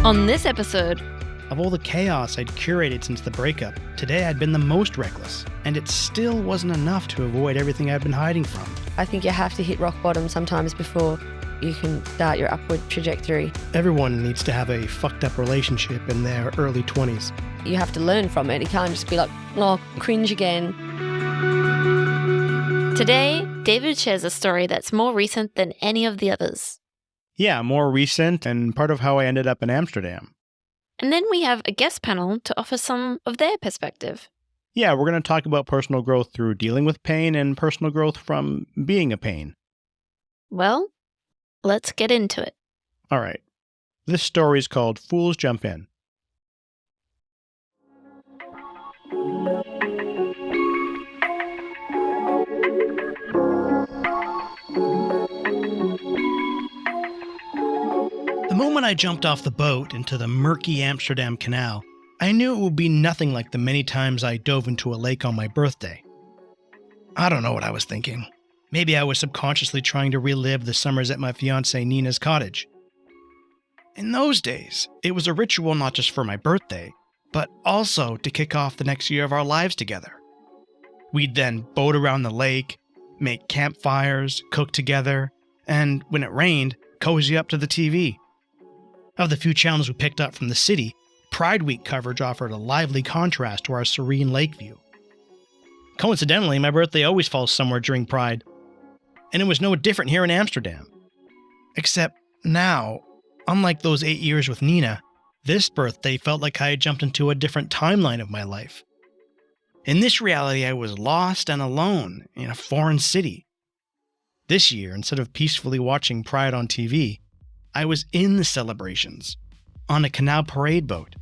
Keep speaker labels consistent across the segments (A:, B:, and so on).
A: On this episode,
B: Of all the chaos I'd curated since the breakup, today I'd been the most reckless, and it still wasn't enough to avoid everything I'd been hiding from.
C: I think you have to hit rock bottom sometimes before you can start your upward trajectory.
B: Everyone needs to have a fucked up relationship in their early 20s.
C: You have to learn from it. You can't just be like, oh, cringe again.
A: today, David shares a story that's more recent than any of the others.
B: Yeah, more recent and part of how I ended up in Amsterdam.
A: And then we have a guest panel to offer some of their perspective.
B: Yeah, we're going to talk about personal growth through dealing with pain and personal growth from being a pain.
A: Well, let's get into it.
B: All right. This story is called Fools Jump In. The moment I jumped off the boat into the murky Amsterdam Canal, I knew it would be nothing like the many times I dove into a lake on my birthday. I don't know what I was thinking. Maybe I was subconsciously trying to relive the summers at my fiancée Nina's cottage. In those days, it was a ritual not just for my birthday, but also to kick off the next year of our lives together. We'd then boat around the lake, make campfires, cook together, and when it rained, cozy up to the TV. Of the few channels we picked up from the city, Pride Week coverage offered a lively contrast to our serene lake view. Coincidentally, my birthday always falls somewhere during Pride, and it was no different here in Amsterdam. Except now, unlike those 8 years with Nina, this birthday felt like I had jumped into a different timeline of my life. In this reality, I was lost and alone in a foreign city. This year, instead of peacefully watching Pride on TV, I was in the celebrations, on a canal parade boat.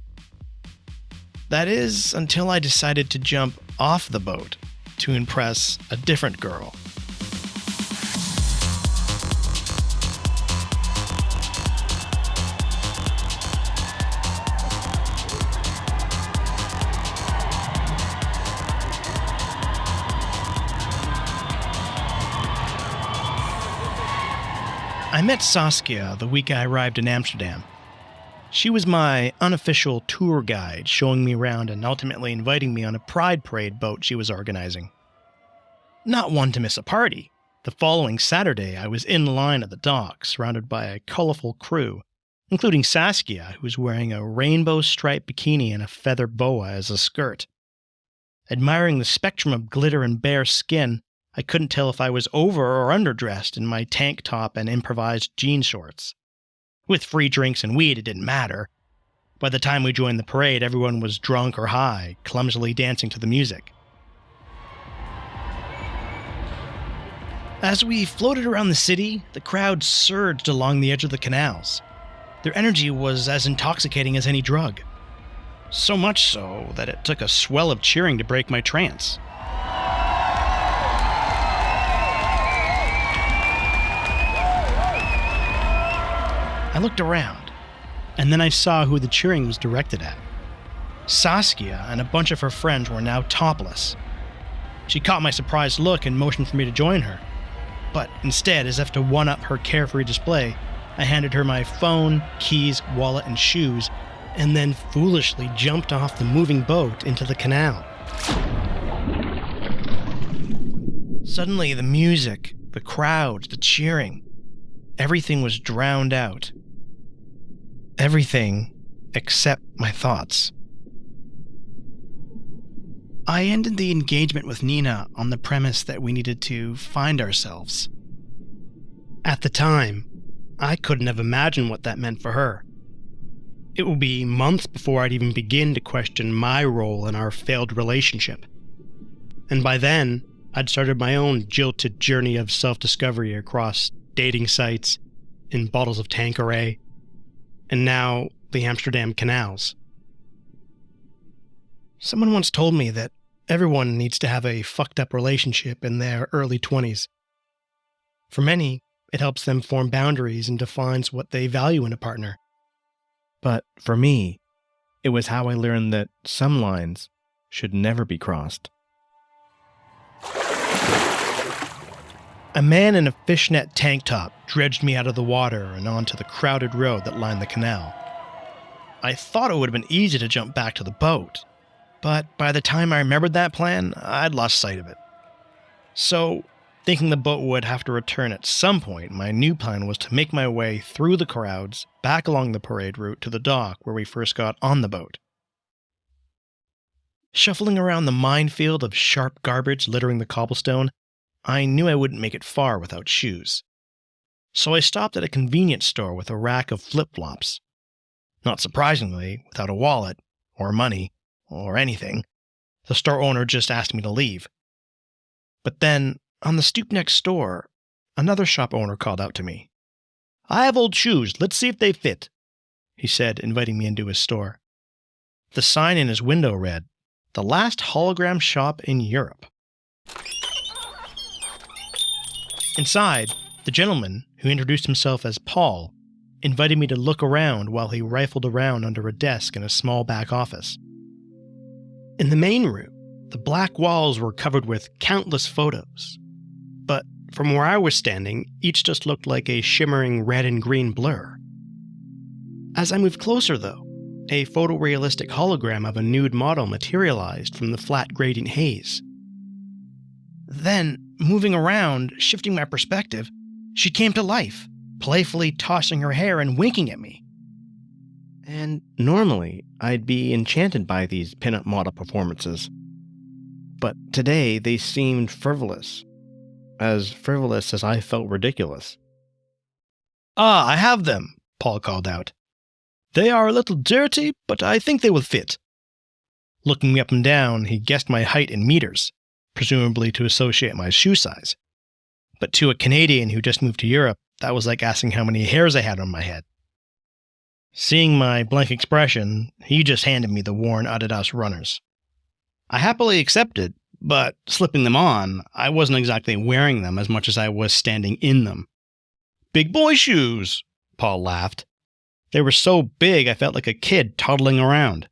B: That is, until I decided to jump off the boat to impress a different girl. I met Saskia the week I arrived in Amsterdam. She was my unofficial tour guide, showing me around and ultimately inviting me on a pride parade boat she was organizing. Not one to miss a party, the following Saturday I was in line at the dock, surrounded by a colorful crew, including Saskia, who was wearing a rainbow-striped bikini and a feather boa as a skirt. Admiring the spectrum of glitter and bare skin, I couldn't tell if I was over or underdressed in my tank top and improvised jean shorts. With free drinks and weed, it didn't matter. By the time we joined the parade, everyone was drunk or high, clumsily dancing to the music. As we floated around the city, the crowd surged along the edge of the canals. Their energy was as intoxicating as any drug. So much so that it took a swell of cheering to break my trance. I looked around, and then I saw who the cheering was directed at. Saskia and a bunch of her friends were now topless. She caught my surprised look and motioned for me to join her. But instead, as if to one-up her carefree display, I handed her my phone, keys, wallet, and shoes, and then foolishly jumped off the moving boat into the canal. Suddenly, the music, the crowd, the cheering, everything was drowned out. Everything except my thoughts. I ended the engagement with Nina on the premise that we needed to find ourselves. At the time, I couldn't have imagined what that meant for her. It would be months before I'd even begin to question my role in our failed relationship. And by then, I'd started my own jilted journey of self-discovery across dating sites, in bottles of Tanqueray, and now the Amsterdam canals. Someone once told me that everyone needs to have a fucked up relationship in their early 20s. For many, it helps them form boundaries and defines what they value in a partner. But for me, it was how I learned that some lines should never be crossed. A man in a fishnet tank top dredged me out of the water and onto the crowded road that lined the canal. I thought it would have been easy to jump back to the boat. But by the time I remembered that plan, I'd lost sight of it. So, thinking the boat would have to return at some point, my new plan was to make my way through the crowds, back along the parade route to the dock where we first got on the boat. Shuffling around the minefield of sharp garbage littering the cobblestone, I knew I wouldn't make it far without shoes. So I stopped at a convenience store with a rack of flip-flops. Not surprisingly, without a wallet, or money, or anything, the store owner just asked me to leave. But then, on the stoop next door, another shop owner called out to me. "I have old shoes, let's see if they fit," he said, inviting me into his store. The sign in his window read, "The last hologram shop in Europe." Inside, the gentleman, who introduced himself as Paul, invited me to look around while he rifled around under a desk in a small back office. In the main room, the black walls were covered with countless photos. But from where I was standing, each just looked like a shimmering red and green blur. As I moved closer, though, a photorealistic hologram of a nude model materialized from the flat gradient haze. Then, moving around, shifting my perspective, she came to life, playfully tossing her hair and winking at me. And normally, I'd be enchanted by these pinup model performances. But today, they seemed frivolous as I felt ridiculous. "Ah, I have them," Paul called out. "They are a little dirty, but I think they will fit." Looking me up and down, he guessed my height in meters, presumably to associate my shoe size. But to a Canadian who just moved to Europe, that was like asking how many hairs I had on my head. Seeing my blank expression, he just handed me the worn Adidas runners. I happily accepted, but slipping them on, I wasn't exactly wearing them as much as I was standing in them. "Big boy shoes," Paul laughed. They were so big I felt like a kid toddling around.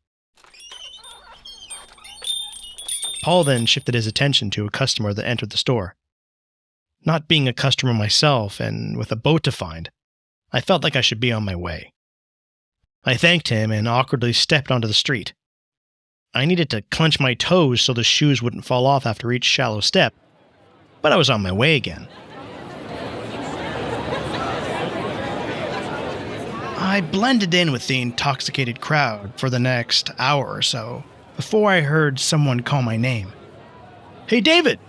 B: Paul then shifted his attention to a customer that entered the store. Not being a customer myself and with a boat to find, I felt like I should be on my way. I thanked him and awkwardly stepped onto the street. I needed to clench my toes so the shoes wouldn't fall off after each shallow step, but I was on my way again. I blended in with the intoxicated crowd for the next hour or so before I heard someone call my name. "Hey, David!"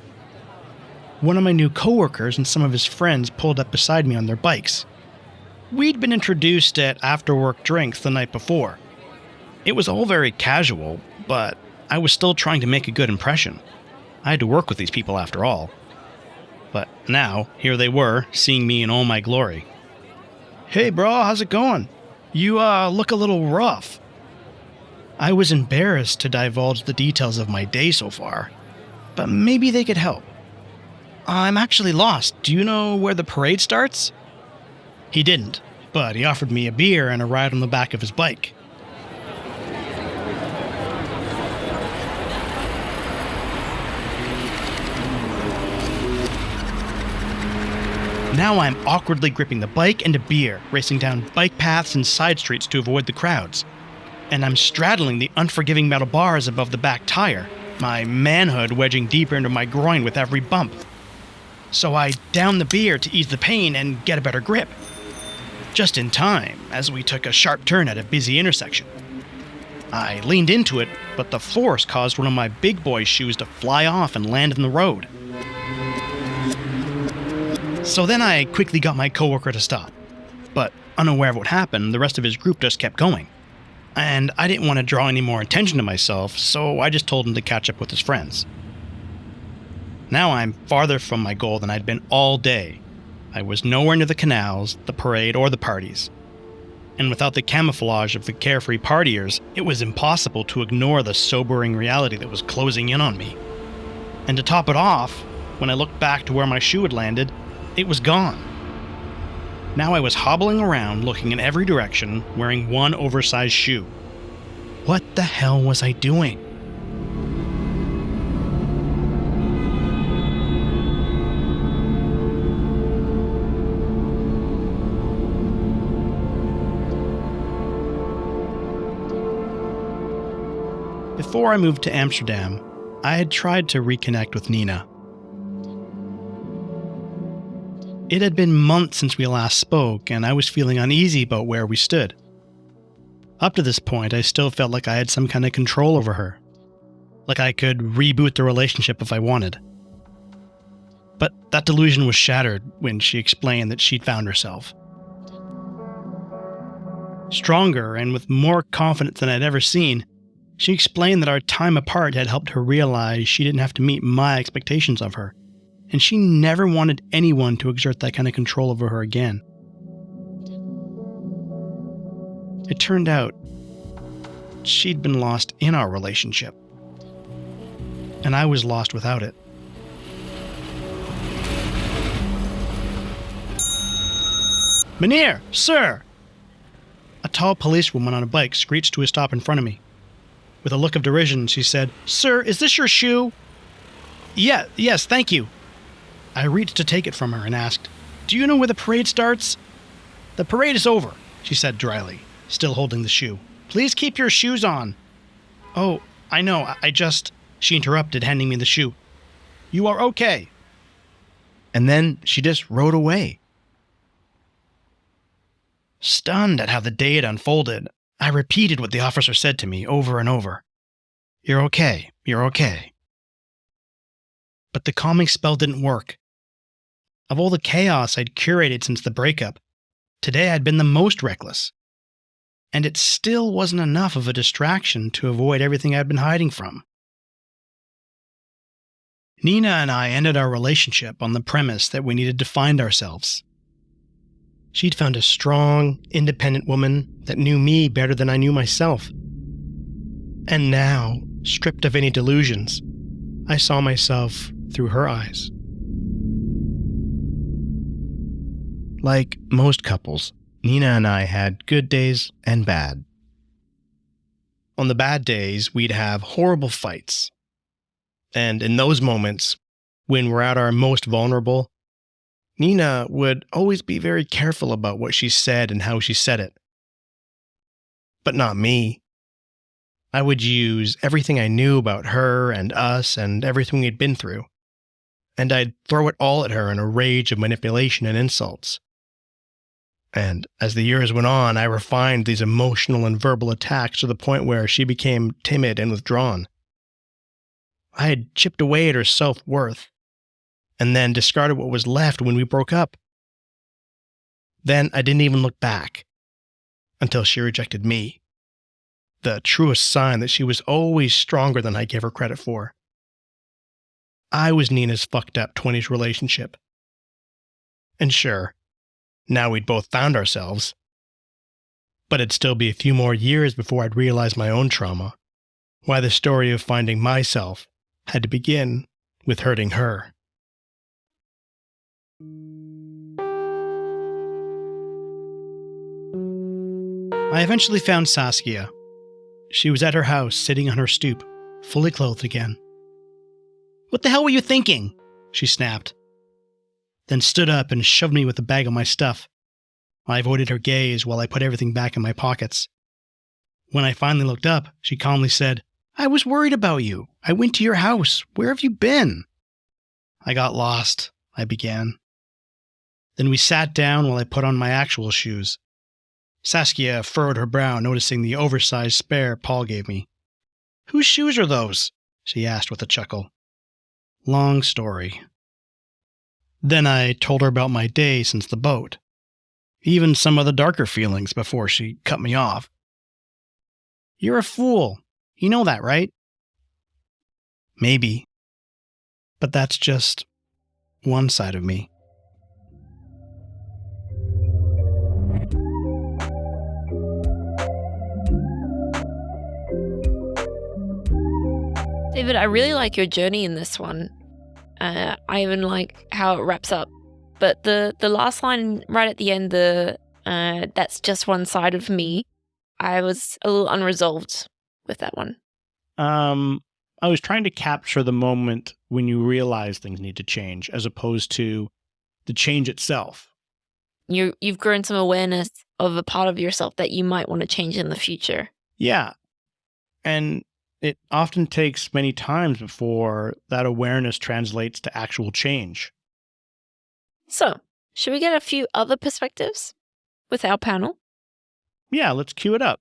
B: One of my new coworkers and some of his friends pulled up beside me on their bikes. We'd been introduced at after-work drinks the night before. It was all very casual, but I was still trying to make a good impression. I had to work with these people after all. But now, here they were, seeing me in all my glory. "Hey, bro, how's it going? You, look a little rough." I was embarrassed to divulge the details of my day so far, but maybe they could help. "I'm actually lost. Do you know where the parade starts?" He didn't, but he offered me a beer and a ride on the back of his bike. Now I'm awkwardly gripping the bike and a beer, racing down bike paths and side streets to avoid the crowds. And I'm straddling the unforgiving metal bars above the back tire, my manhood wedging deeper into my groin with every bump. So I down the beer to ease the pain and get a better grip. Just in time, as we took a sharp turn at a busy intersection. I leaned into it, but the force caused one of my big boy shoes to fly off and land in the road. So then I quickly got my coworker to stop. But unaware of what happened, the rest of his group just kept going. And I didn't want to draw any more attention to myself, so I just told him to catch up with his friends. Now I'm farther from my goal than I'd been all day. I was nowhere near the canals, the parade, or the parties. And without the camouflage of the carefree partiers, it was impossible to ignore the sobering reality that was closing in on me. And to top it off, when I looked back to where my shoe had landed, it was gone. Now I was hobbling around, looking in every direction, wearing one oversized shoe. What the hell was I doing? Before I moved to Amsterdam, I had tried to reconnect with Nina. It had been months since we last spoke, and I was feeling uneasy about where we stood. Up to this point, I still felt like I had some kind of control over her. Like I could reboot the relationship if I wanted. But that delusion was shattered when she explained that she'd found herself. Stronger and with more confidence than I'd ever seen, she explained that our time apart had helped her realize she didn't have to meet my expectations of her, and she never wanted anyone to exert that kind of control over her again. It turned out she'd been lost in our relationship, and I was lost without it. "Meneer, sir!" A tall policewoman on a bike screeched to a stop in front of me. With a look of derision, she said, "Sir, is this your shoe?" Yes, thank you." I reached to take it from her and asked, "Do you know where the parade starts?" "The parade is over," she said dryly, still holding the shoe. "Please keep your shoes on." "Oh, I know, I just..." She interrupted, handing me the shoe. "You are okay." And then she just rode away. Stunned at how the day had unfolded, I repeated what the officer said to me over and over. You're okay. But the calming spell didn't work. Of all the chaos I'd curated since the breakup, today I'd been the most reckless. And it still wasn't enough of a distraction to avoid everything I'd been hiding from. Nina and I ended our relationship on the premise that we needed to find ourselves. She'd found a strong, independent woman that knew me better than I knew myself. And now, stripped of any delusions, I saw myself through her eyes. Like most couples, Nina and I had good days and bad. On the bad days, we'd have horrible fights. And in those moments, when we're at our most vulnerable, Nina would always be very careful about what she said and how she said it. But not me. I would use everything I knew about her and us and everything we'd been through, and I'd throw it all at her in a rage of manipulation and insults. And as the years went on, I refined these emotional and verbal attacks to the point where she became timid and withdrawn. I had chipped away at her self-worth, and then discarded what was left when we broke up. Then I didn't even look back until she rejected me. The truest sign that she was always stronger than I gave her credit for. I was Nina's fucked up 20s relationship. And sure, now we'd both found ourselves, but it'd still be a few more years before I'd realize my own trauma, why the story of finding myself had to begin with hurting her. I eventually found Saskia. She was at her house, sitting on her stoop, fully clothed again. "What the hell were you thinking?" she snapped, then stood up and shoved me with the bag of my stuff. I avoided her gaze while I put everything back in my pockets. When I finally looked up, she calmly said, "I was worried about you. I went to your house. Where have you been?" "I got lost," I began. Then we sat down while I put on my actual shoes. Saskia furrowed her brow, noticing the oversized spare Paul gave me. "Whose shoes are those?" she asked with a chuckle. Long story. Then I told her about my day since the boat. Even some of the darker feelings before she cut me off. "You're a fool. You know that, right?" Maybe. But that's just one side of me.
A: David, I really like your journey in this one. I even like how it wraps up. But the last line right at the end, that's just one side of me, I was a little unresolved with that one.
D: I was trying to capture the moment when you realize things need to change, as opposed to the change itself.
A: You've grown some awareness of a part of yourself that you might want to change in the future.
D: Yeah. And It often takes many times before that awareness translates to actual change.
A: So, should we get a few other perspectives with our panel?
D: Yeah, let's cue it up.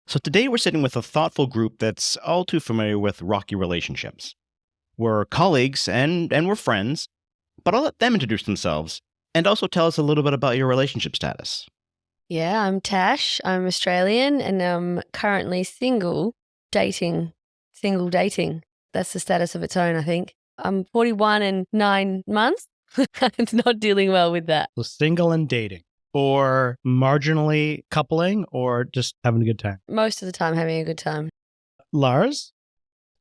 E: So today we're sitting with a thoughtful group that's all too familiar with rocky relationships. We're colleagues and we're friends, but I'll let them introduce themselves and also tell us a little bit about your relationship status.
C: Yeah, I'm Tash. I'm Australian and I'm currently single dating. That's the status of its own, I think. I'm 41 and 9 months. It's not dealing well with that.
D: So single and dating, or marginally coupling, or just having a good time.
C: Most of the time having a good time.
D: Lars?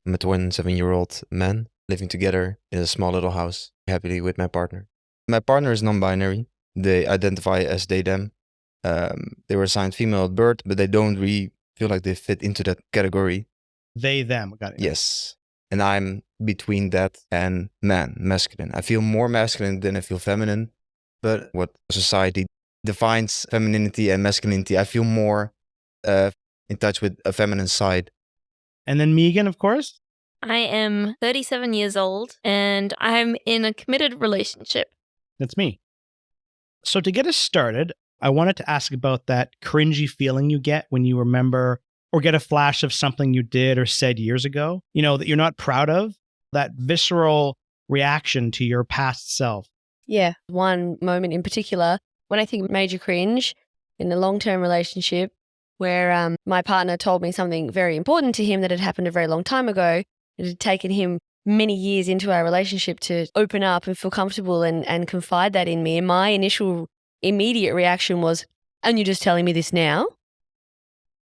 F: I'm a 27-year-old man living together in a small little house, happily with my partner. My partner is non-binary. They identify as they, them. They were assigned female at birth, but they don't really feel like they fit into that category.
D: They, them. Got it.
F: Yes. And I'm between that and man, masculine. I feel more masculine than I feel feminine. But what society defines femininity and masculinity, I feel more in touch with a feminine side.
D: And then Megan, of course.
A: I am 37 years old and I'm in a committed relationship.
D: That's me. So to get us started, I wanted to ask about that cringy feeling you get when you remember or get a flash of something you did or said years ago, that you're not proud of, that visceral reaction to your past self.
C: Yeah. One moment in particular, when I think major cringe in a long-term relationship where my partner told me something very important to him that had happened a very long time ago. It had taken him many years into our relationship to open up and feel comfortable and confide that in me. And my initial immediate reaction was, and you're just telling me this now?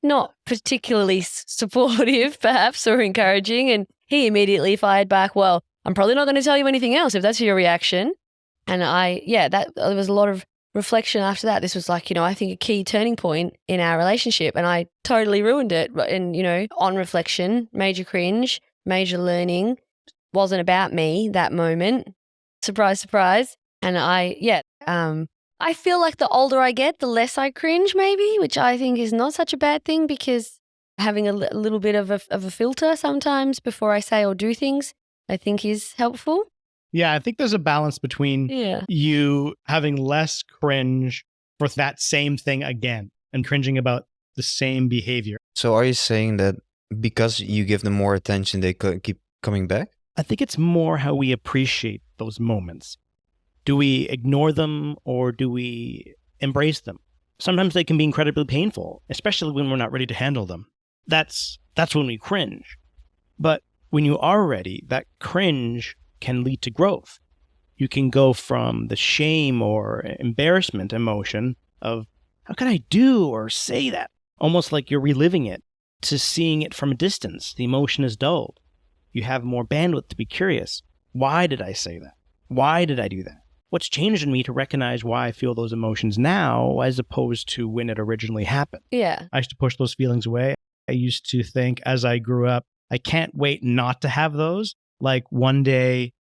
C: Not particularly supportive, perhaps, or encouraging. And he immediately fired back, well, I'm probably not going to tell you anything else if that's your reaction. And there was a lot of reflection after that. This was like, I think a key turning point in our relationship. And I totally ruined it. And, on reflection, major cringe, major learning, wasn't about me that moment. Surprise, surprise. And I feel like the older I get, the less I cringe maybe, which I think is not such a bad thing because having a little bit of a filter sometimes before I say or do things, I think is helpful.
D: Yeah, I think there's a balance between you having less cringe for that same thing again and cringing about the same behavior.
F: So are you saying that because you give them more attention, they keep coming back?
D: I think it's more how we appreciate those moments. Do we ignore them or do we embrace them? Sometimes they can be incredibly painful, especially when we're not ready to handle them. That's when we cringe. But when you are ready, that cringe can lead to growth. You can go from the shame or embarrassment emotion of, how can I do or say that? Almost like you're reliving it, to seeing it from a distance. The emotion is dulled. You have more bandwidth to be curious. Why did I say that? Why did I do that? What's changed in me to recognize why I feel those emotions now as opposed to when it originally happened?
C: Yeah.
D: I used to push those feelings away. I used to think as I grew up, I can't wait not to have those. Like one day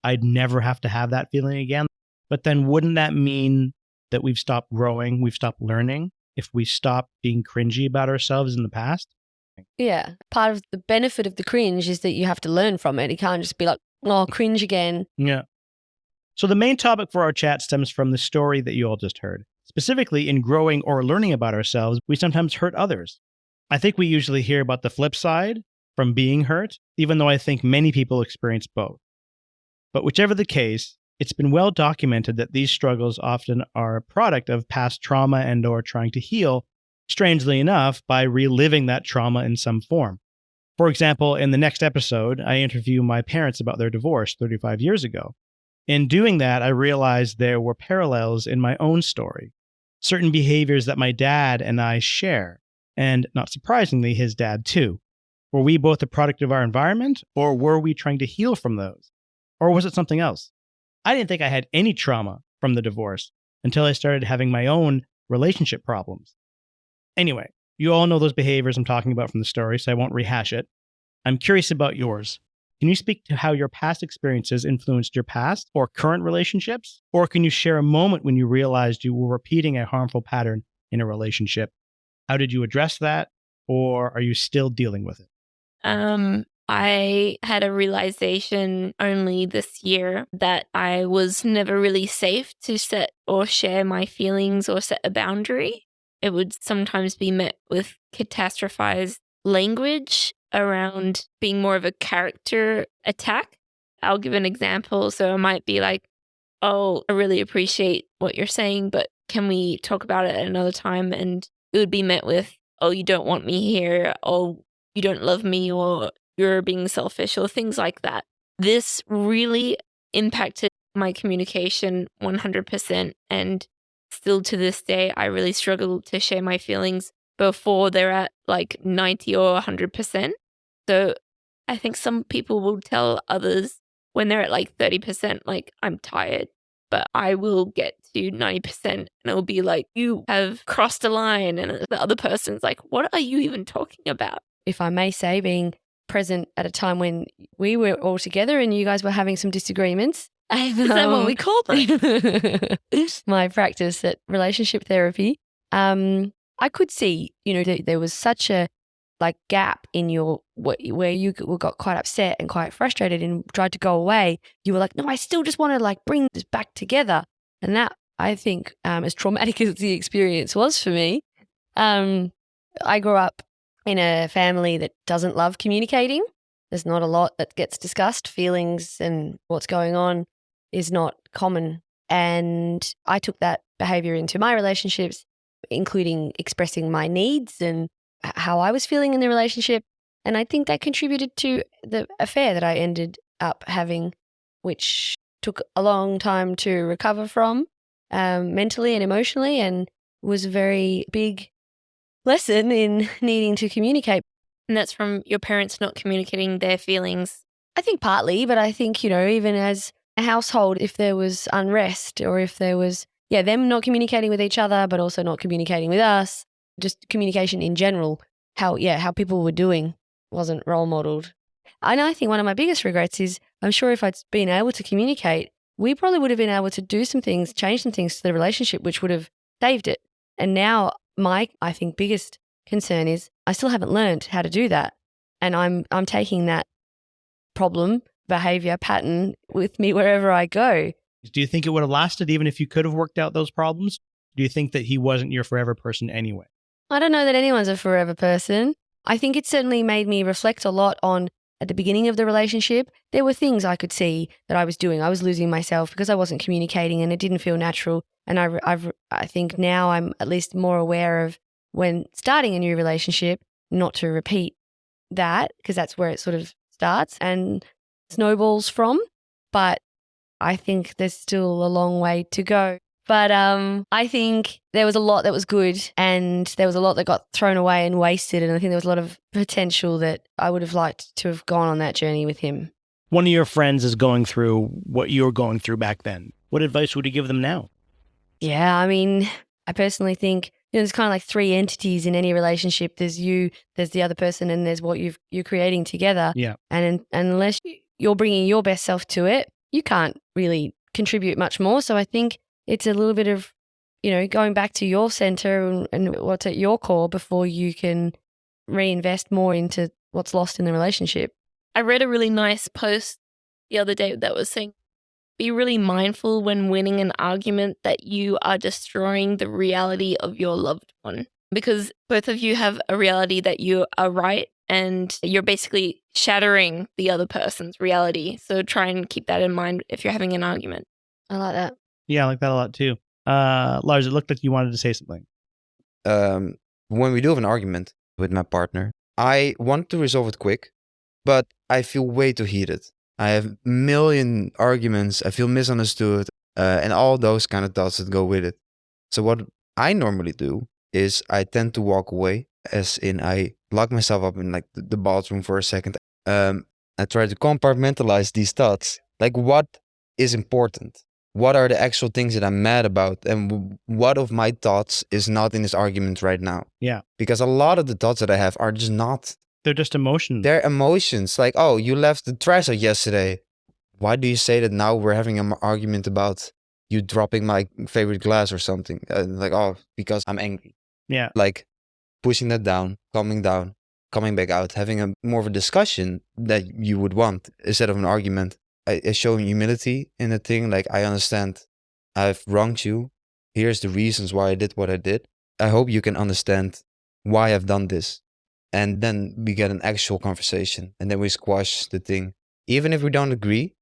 D: I'd never have to have that feeling again. But then wouldn't that mean that we've stopped growing, we've stopped learning if we stop being cringy about ourselves in the past?
C: Yeah. Part of the benefit of the cringe is that you have to learn from it. You can't just be like, oh, cringe again.
D: Yeah. So the main topic for our chat stems from the story that you all just heard. Specifically, in growing or learning about ourselves, we sometimes hurt others. I think we usually hear about the flip side from being hurt, even though I think many people experience both. But whichever the case, it's been well documented that these struggles often are a product of past trauma and or trying to heal, strangely enough, by reliving that trauma in some form. For example, in the next episode, I interview my parents about their divorce 35 years ago. In doing that, I realized there were parallels in my own story, certain behaviors that my dad and I share, and not surprisingly, his dad too. Were we both a product of our environment, or were we trying to heal from those? Or was it something else? I didn't think I had any trauma from the divorce until I started having my own relationship problems. Anyway, you all know those behaviors I'm talking about from the story, so I won't rehash it. I'm curious about yours. Can you speak to how your past experiences influenced your past or current relationships? Or can you share a moment when you realized you were repeating a harmful pattern in a relationship? How did you address that?
B: or are you still dealing with it?
A: I had a realization only this year that I was never really safe to set or share my feelings or set a boundary. It would sometimes be met with catastrophized language around being more of a character attack. I'll give an example. So it might be like, oh, I really appreciate what you're saying, but can we talk about it at another time? And it would be met with, oh, you don't want me here. Oh, you don't love me, or you're being selfish, or things like that. This really impacted my communication 100%. And still to this day, I really struggle to share my feelings before they're at like 90 or 100%. So I think some people will tell others when they're at like 30%, like, I'm tired. But I will get to 90% and it'll be like, you have crossed a line. And the other person's like, what are you even talking about?
C: If I may say, being present at a time when we were all together and you guys were having some disagreements.
A: Is that what we call it?
C: My practice at relationship therapy, I could see, there was such a gap in your where you got quite upset and quite frustrated and tried to go away. You were like, no, I still just want to bring this back together. And that, I think, as traumatic as the experience was for me, I grew up in a family that doesn't love communicating. There's not a lot that gets discussed. Feelings and what's going on is not common. And I took that behavior into my relationships, including expressing my needs and how I was feeling in the relationship. And I think that contributed to the affair that I ended up having, which took a long time to recover from mentally and emotionally, and was a very big lesson in needing to communicate.
A: And that's from your parents not communicating their feelings.
C: I think partly, but I think, even as a household, if there was unrest or if there was, them not communicating with each other, but also not communicating with us, just communication in general, how people were doing wasn't role modeled. And I think one of my biggest regrets is, I'm sure if I'd been able to communicate, we probably would have been able to do some things, change some things to the relationship, which would have saved it. And now my, I think, biggest concern is I still haven't learned how to do that. And I'm taking that problem, behavior, pattern with me wherever I go.
B: Do you think it would have lasted even if you could have worked out those problems? Do you think that he wasn't your forever person anyway?
C: I don't know that anyone's a forever person. I think it certainly made me reflect a lot on, at the beginning of the relationship, there were things I could see that I was doing. I was losing myself because I wasn't communicating and it didn't feel natural. And I think now I'm at least more aware of, when starting a new relationship, not to repeat that, because that's where it sort of starts and snowballs from. But I think there's still a long way to go. But I think there was a lot that was good and there was a lot that got thrown away and wasted. And I think there was a lot of potential that I would have liked to have gone on that journey with him.
B: One of your friends is going through what you were going through back then. What advice would you give them now?
C: Yeah, I mean, I personally think, there's kind of like three entities in any relationship. There's you, there's the other person, and there's what you're creating together.
B: Yeah.
C: And unless you're bringing your best self to it, you can't really contribute much more. So I think it's a little bit of, going back to your center and what's at your core before you can reinvest more into what's lost in the relationship.
A: I read a really nice post the other day that was saying, be really mindful when winning an argument that you are destroying the reality of your loved one, because both of you have a reality that you are right and you're basically shattering the other person's reality. So try and keep that in mind if you're having an argument.
C: I like that.
B: Yeah, I like that a lot too. Lars, it looked like you wanted to say something.
F: When we do have an argument with my partner, I want to resolve it quick, but I feel way too heated. I have a million arguments, I feel misunderstood, and all those kind of thoughts that go with it. So what I normally do is I tend to walk away, as in I lock myself up in the bathroom for a second. I try to compartmentalize these thoughts. Like, what is important? What are the actual things that I'm mad about? And what of my thoughts is not in this argument right now?
B: Yeah.
F: Because a lot of the thoughts that I have are just not.
B: They're just emotions.
F: They're emotions. Like, oh, you left the trash out yesterday. Why do you say that now we're having an argument about you dropping my favorite glass or something? Oh, because I'm angry.
B: Yeah.
F: Like, pushing that down, coming back out, having a more of a discussion that you would want instead of an argument. Showing humility in the thing, like, I understand I've wronged you. Here's the reasons why I did what I did. I hope you can understand why I've done this. And then we get an actual conversation, and then we squash the thing. Even if we don't agree,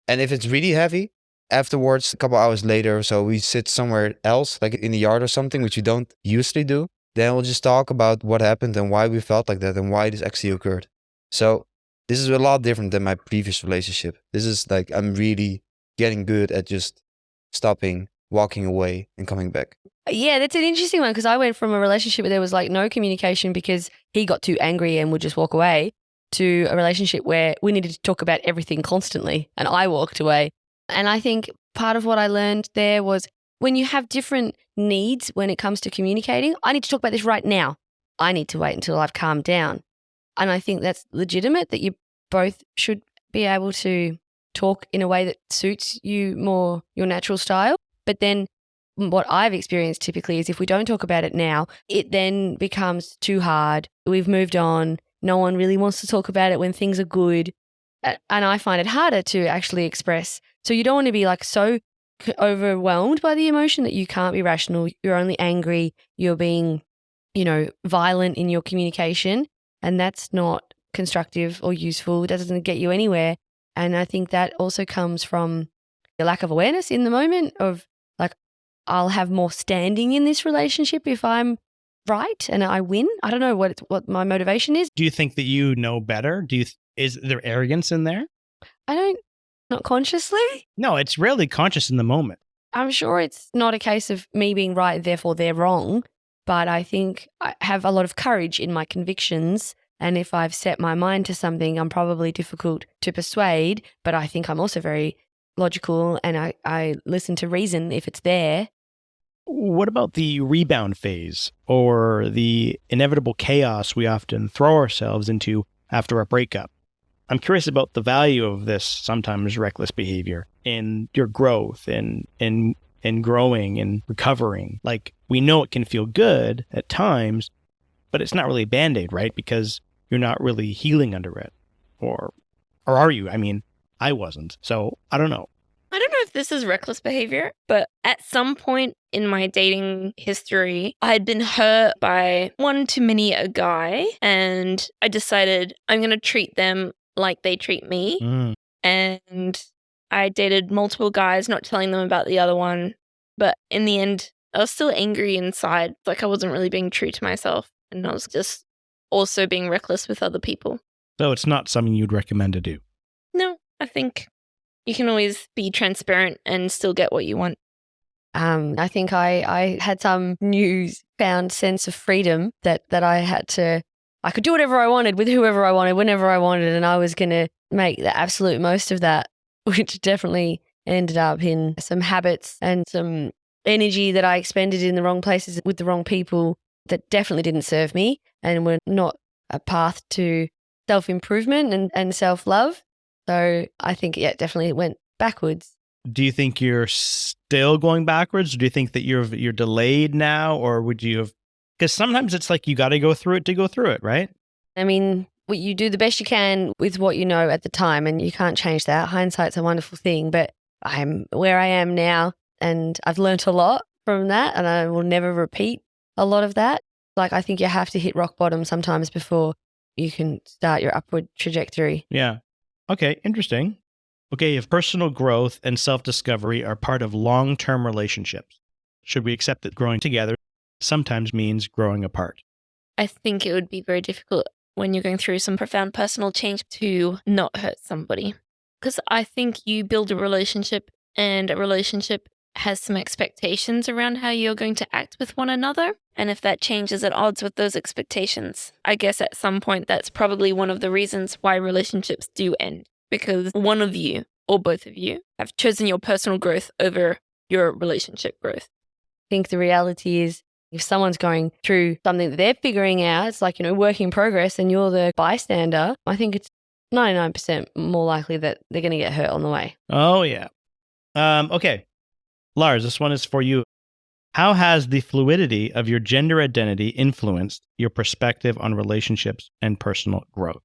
F: and if it's really heavy, afterwards, a couple hours later or so, we sit somewhere else, like in the yard or something, which we don't usually do. Then we'll just talk about what happened and why we felt like that and why this actually occurred. So this is a lot different than my previous relationship. This is like, I'm really getting good at just stopping, walking away, and coming back.
C: Yeah, that's an interesting one, because I went from a relationship where there was like no communication because he got too angry and would just walk away, to a relationship where we needed to talk about everything constantly and I walked away. And I think part of what I learned there was, when you have different needs when it comes to communicating, I need to talk about this right now. I need to wait until I've calmed down. And I think that's legitimate, that you both should be able to talk in a way that suits you more, your natural style. But then what I've experienced typically is, if we don't talk about it now, it then becomes too hard. We've moved on. No one really wants to talk about it when things are good. And I find it harder to actually express. So you don't want to be like so overwhelmed by the emotion that you can't be rational. You're only angry. You're being, violent in your communication. And that's not constructive or useful. It doesn't get you anywhere. And I think that also comes from the lack of awareness in the moment of, like, I'll have more standing in this relationship if I'm right and I win. I don't know what my motivation is.
B: Do you think that you know better? Is there arrogance in there?
C: Not consciously.
B: No, it's rarely conscious in the moment.
C: I'm sure it's not a case of me being right, therefore they're wrong. But I think I have a lot of courage in my convictions. And if I've set my mind to something, I'm probably difficult to persuade. But I think I'm also very logical, and I listen to reason if it's there.
B: What about the rebound phase, or the inevitable chaos we often throw ourselves into after a breakup? I'm curious about the value of this sometimes reckless behavior in your growth and in growing and recovering. Like, we know it can feel good at times, but it's not really a Band-Aid, right? Because you're not really healing under it. Or are you? I mean, I wasn't. So I don't know.
A: I don't know if this is reckless behavior, but at some point in my dating history, I had been hurt by one too many a guy, and I decided I'm going to treat them like they treat me. And I dated multiple guys, not telling them about the other one. But in the end, I was still angry inside. Like, I wasn't really being true to myself, and I was just also being reckless with other people.
B: So it's not something you'd recommend to do?
A: No, I think you can always be transparent and still get what you want.
C: I think I had some newfound sense of freedom that I could do whatever I wanted with whoever I wanted, whenever I wanted, and I was going to make the absolute most of that, which definitely ended up in some habits and some energy that I expended in the wrong places with the wrong people that definitely didn't serve me and were not a path to self-improvement and self-love. So I think, yeah, definitely it went backwards.
B: Do you think you're still going backwards? Or do you think that you're delayed now? Or would you have... Because sometimes it's like you got to go through it, right?
C: I mean, you do the best you can with what you know at the time, and you can't change that. Hindsight's a wonderful thing, but I'm where I am now, and I've learnt a lot from that, and I will never repeat a lot of that. Like, I think you have to hit rock bottom sometimes before you can start your upward trajectory.
B: Yeah. Okay, interesting. Okay, if personal growth and self-discovery are part of long-term relationships, should we accept that growing together sometimes means growing apart?
A: I think it would be very difficult when you're going through some profound personal change to not hurt somebody. Because I think you build a relationship, and a relationship has some expectations around how you're going to act with one another. And if that changes at odds with those expectations, I guess at some point that's probably one of the reasons why relationships do end. Because one of you or both of you have chosen your personal growth over your relationship growth.
C: I think the reality is, if someone's going through something that they're figuring out, it's like, work in progress, and you're the bystander, I think it's 99% more likely that they're going to get hurt on the way.
B: Oh, yeah. Okay. Lars, this one is for you.
D: How has the fluidity of your gender identity influenced your perspective on relationships and personal growth?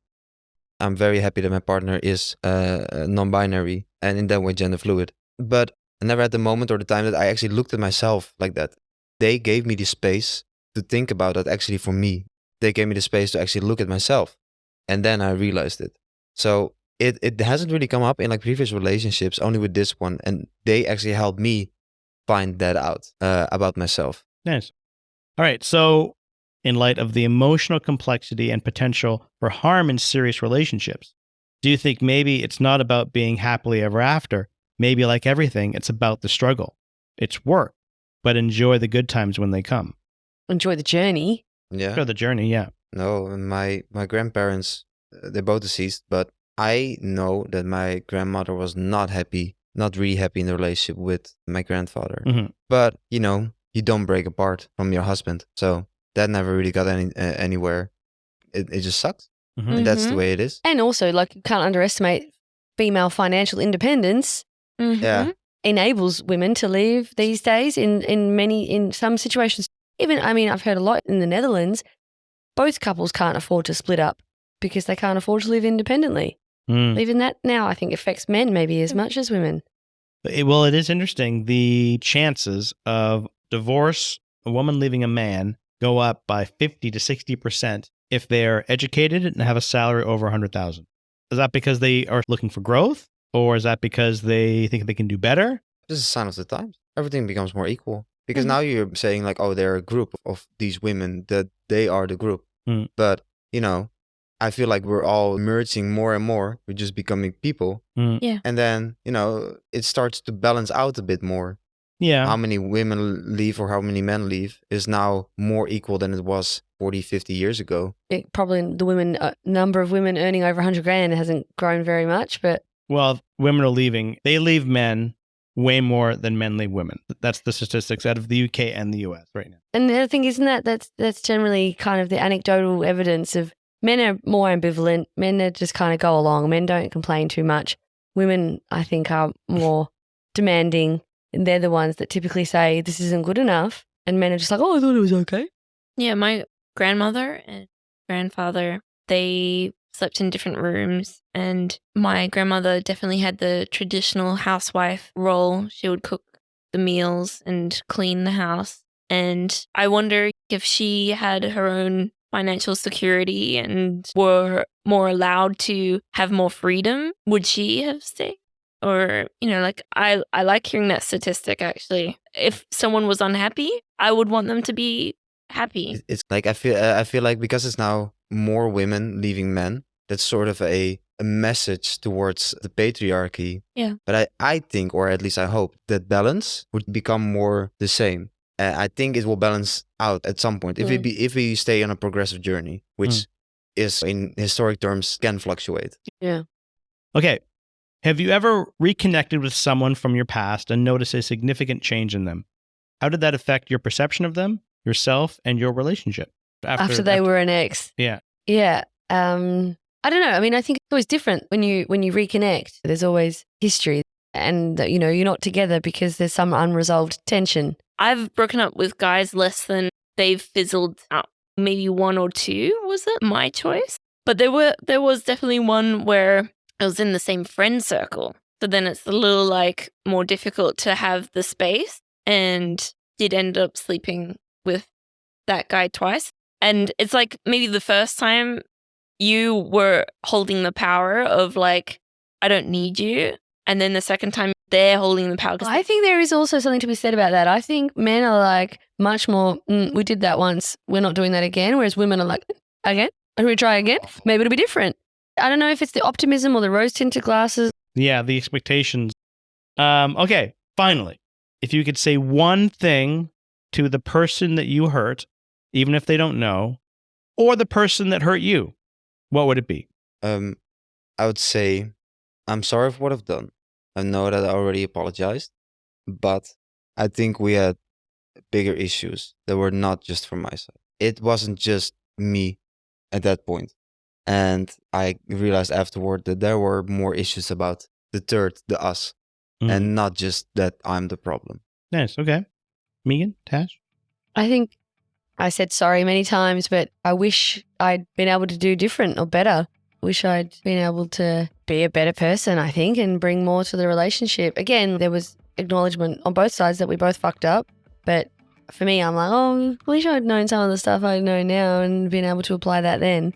F: I'm very happy that my partner is non-binary and in that way gender fluid. But I never had the moment or the time that I actually looked at myself like that. They gave me the space to think about that actually for me. They gave me the space to actually look at myself. And then I realized it. So it hasn't really come up in like previous relationships, only with this one. And they actually helped me find that out about myself.
D: Nice. All right. So, in light of the emotional complexity and potential for harm in serious relationships, do you think maybe it's not about being happily ever after? Maybe, like everything, it's about the struggle. It's work, but enjoy the good times when they come.
C: Enjoy the journey.
F: Yeah.
D: Enjoy the journey, yeah.
F: No, my grandparents, they're both deceased, but I know that my grandmother was not really happy in the relationship with my grandfather.
D: Mhm.
F: But, you don't break apart from your husband. So that never really got anywhere. It just sucks.
D: Mhm.
F: And that's the
C: Mhm.
F: way it is.
C: And also, like, you can't underestimate female financial independence
F: Yeah.
C: enables women to leave these days in some situations. Even, I mean, I've heard a lot in the Netherlands, both couples can't afford to split up because they can't afford to live independently.
D: Mm.
C: Even that now, I think, affects men maybe as much as women.
D: Well, it is interesting. The chances of divorce, a woman leaving a man, go up by 50 to 60% if they're educated and have a salary over 100,000. Is that because they are looking for growth, or is that because they think they can do better?
F: This is a sign of the times. Everything becomes more equal. Because
C: Mhm.
F: now you're saying like, oh, they're a group of these women, that they are the group.
D: Mm.
F: But, I feel like we're all merging more and more. We're just becoming people.
D: Mm.
C: Yeah.
F: And then, it starts to balance out a bit more.
D: Yeah.
F: How many women leave or how many men leave is now more equal than it was 40, 50 years ago.
C: Probably the number of women earning over 100 grand hasn't grown very much, but
D: Well, women are leaving. They leave men way more than men leave women. That's the statistics out of the UK and the US right now.
C: and the other thing isn't that's generally kind of the anecdotal evidence of men are more ambivalent. Men are just kind of go along. Men don't complain too much. Women, I think, are more demanding, and they're the ones that typically say this isn't good enough. And men are just like, oh, I thought it was okay.
A: Yeah, my grandmother and grandfather, they slept in different rooms, and my grandmother definitely had the traditional housewife role. She would cook the meals and clean the house. And I wonder if she had her own financial security and were more allowed to have more freedom, would she have stayed? Or, I like hearing that statistic, actually. If someone was unhappy, I would want them to be happy.
F: It's like I feel like because it's now more women leaving men, that's sort of a message towards the patriarchy.
A: Yeah.
F: But I think, or at least I hope, that balance would become more the same. I think it will balance out at some point if we stay on a progressive journey, which is in historic terms can fluctuate.
C: Yeah.
D: Okay. Have you ever reconnected with someone from your past and noticed a significant change in them? How did that affect your perception of them, yourself, and your relationship?
C: After they were an ex.
D: Yeah.
C: Yeah. I don't know. I mean, I think it's always different when you reconnect. There's always history, and you're not together because there's some unresolved tension.
A: I've broken up with guys less than they've fizzled out. Maybe one or two, was it my choice? But there was definitely one where it was in the same friend circle. So then it's a little more difficult to have the space, and did end up sleeping with that guy twice. And it's maybe the first time you were holding the power of I don't need you. And then the second time they're holding the power.
C: I think there is also something to be said about that. I think men are much more, we did that once, we're not doing that again. Whereas women are again? And we try again? Maybe it'll be different. I don't know if it's the optimism or the rose-tinted glasses.
D: Yeah, the expectations. Okay, finally, if you could say one thing to the person that you hurt, even if they don't know, or the person that hurt you, what would it be?
F: I would say, I'm sorry for what I've done. I know that I already apologized, but I think we had bigger issues that were not just from my side. It wasn't just me at that point. And I realized afterward that there were more issues about the us, and not just that I'm the problem.
D: Nice. Okay. Megan, Tash?
C: I think I said sorry many times, but I wish I'd been able to do different or better. Wish I'd been able to be a better person, I think, and bring more to the relationship. Again, there was acknowledgement on both sides that we both fucked up. But for me, I'm like, oh, wish I'd known some of the stuff I know now and been able to apply that then.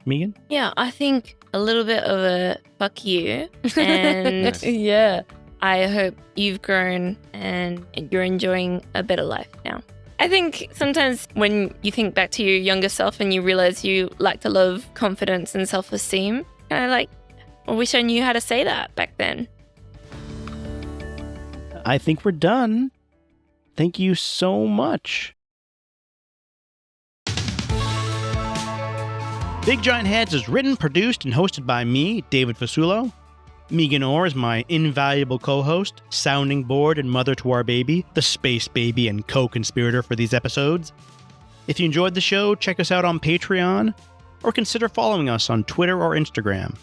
D: Megan?
A: Yeah, I think a little bit of a fuck you. And
C: Yeah.
A: I hope you've grown and you're enjoying a better life now. I think sometimes when you think back to your younger self and you realize you lacked a lot of confidence and self-esteem, kind of like, I wish I knew how to say that back then.
D: I think we're done. Thank you so much. Big Giant Heads is written, produced, and hosted by me, David Fasulo. Megan Orr is my invaluable co-host, sounding board and mother to our baby, the space baby and co-conspirator for these episodes. If you enjoyed the show, check us out on Patreon, or consider following us on Twitter or Instagram.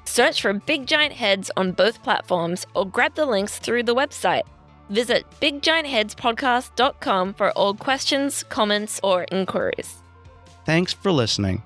A: Search for Big Giant Heads on both platforms or grab the links through the website. Visit biggiantheadspodcast.com for all questions, comments, or inquiries.
D: Thanks for listening.